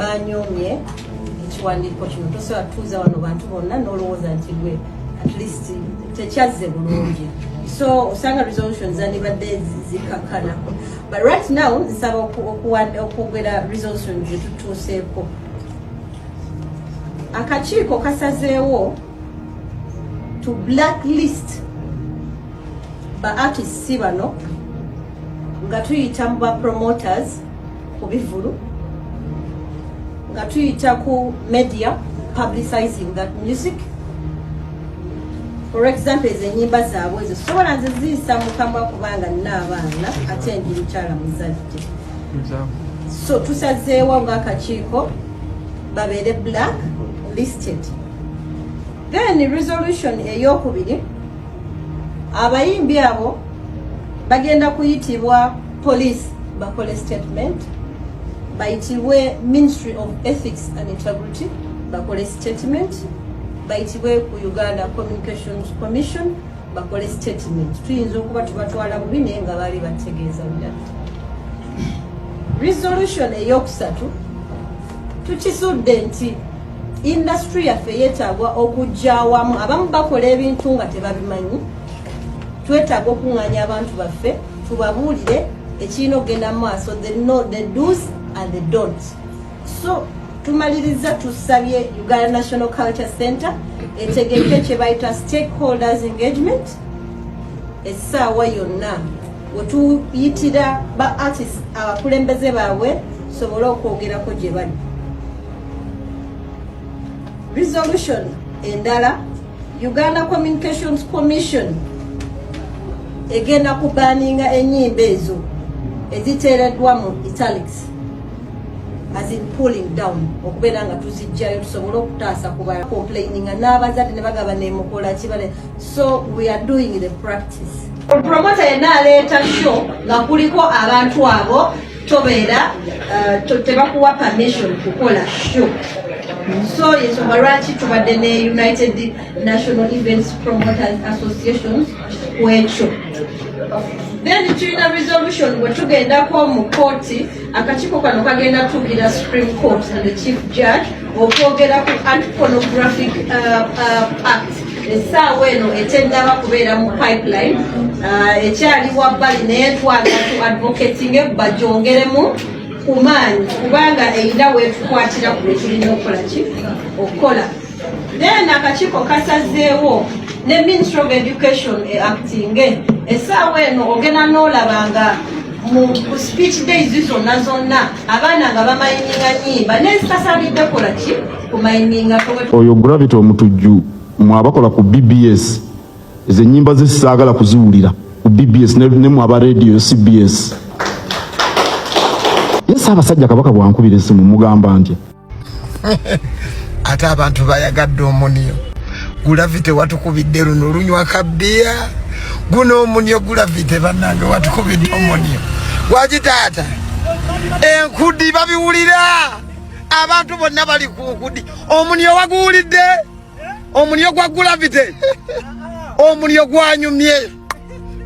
banyomye ekiwandiiko kino tosobola tuuza wano bantu bonna n'olowooza nti gwe at least tekyazze bulungi so osanga resolutions zandibadde zikakkanako but right now nsaba okwogera resolutions zetutuuseeko akakiiko kasazeewo to blacklist ba artists bano nga tuyita mu ba promoters ku bivulu nga tuyita ku media publicizing that music. For example, Enyimba zaabwe ezo sobola nziziisa mu kamwa kubanga n'abaana ate ndi mukyala muzadde. So tusazeewo ng'akakiiko babeere black listed. Then resolution ey'okubiri abayimbi abo bagenda kuyitibwa police bakole statement, bayitibwe Ministry of Ethics and Integrity bakole statement, bayitibwe ku Uganda Communications Commission bakole statement. Tuyinza okuba tubatwala bubi naye nga baali bategeeza ddala. Resolution eyokusatu tukisudde nti industry yaffe yeetaagwa okujja awamu, abamu bakola ebintu nga tebabimanyi. Twetaaga okuŋŋaanya abantu baffe tubabuulire ekirina okugenda mu maaso, the do's and the don'ts. So tumaliriza tusabye Uganda National Culture Center etegeke kye bayita stakeholders engagement essaawa yonna wetuyitira ba artists abakulembeze baabwe sobole okwogerako gye bali. Resolution endala, Uganda Communications Commission egenda kubaninga enyimba ezo eziteereddwa mu italics, as in pulling down, okubeera nga tuzijjayo tusobole okutaasa ku ba complaining n'abazadde ne bagaba nemukola kibale. So we are doing the practice. Promoter yenna aleeta show nga kuliko abantu abo tobeera tebakuwa permission kukola show. So yensonga lwaki tubadde ne United National Events Promoters Associations kwekyo. Then tulina resolution wetugendako mu kooti, akakiiko kano kagenda tuukira Supreme Court and the Chief Judge okwogera ku Anti-Pornographic Act. Essaawa eno etennaba kubeera mu pipeline, ekyali wabbali naye twagala tu advocating bagyongeremu ku maanyi kubanga eyina weetukwatira ku betulina okukola. Then akakiiko kasazeewo ne Ministry of Education acting essaawa eno ogenda n'olabanga mu speech days zonna abaana nga bamayininga nnyimba nezitasaanidde kola ki kumayininga. Oyo Gravitty Omutujju mwabakola ku BBS ezo ennyimba ze sisaagala kuziwulira ku BBS ne mu aba radio CBS. Yesa abasajja Kabaka bwankubira essimu mugamba nti ate abantu bayagadde Omunio. Gravitty watukubidde luno lunywa kabbiya guno Omunio Gravitty bannange watukubidde Omunio. Wagitaata Enkudi babiwulira abantu bonna bali ku Nkudi. Omunio waguwulidde? Omunio gwa Gravitty Omunio gwanyumye.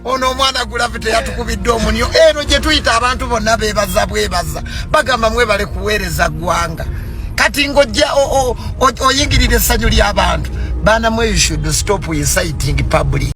Ono omwana Gravitty yatukubidde Omunio. Eno gye tuyita abantu bonna beebaza bwebaza bagamba mwebale kuweereza ggwanga. Kati ngojja oyingirire essanyu ly'abantu. Bana mwe, you should stop inciting public.